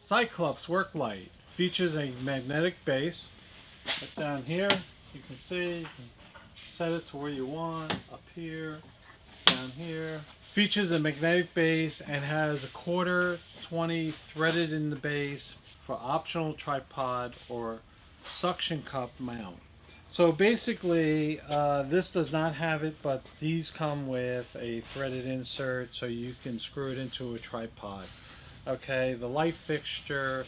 Cyclops work light features a magnetic base. Right down here, you can see, you can set it to where you want, up here, down here. Features a magnetic base and has a 1/4-20 threaded in the base for optional tripod or suction cup mount. So basically, this does not have it, but these come with a threaded insert so you can screw it into a tripod. Okay, the light fixture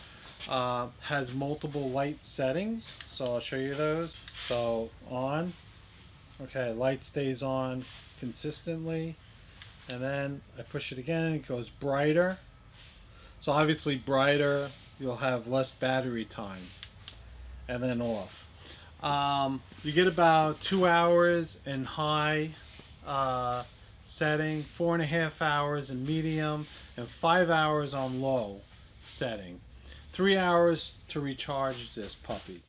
has multiple light settings, so I'll show you those. So on, okay, light stays on consistently, and then I push it again, it goes brighter. So obviously brighter, you'll have less battery time, and then off. You get about 2 hours in high setting, 4.5 hours in medium, and 5 hours on low setting. 3 hours to recharge this puppy.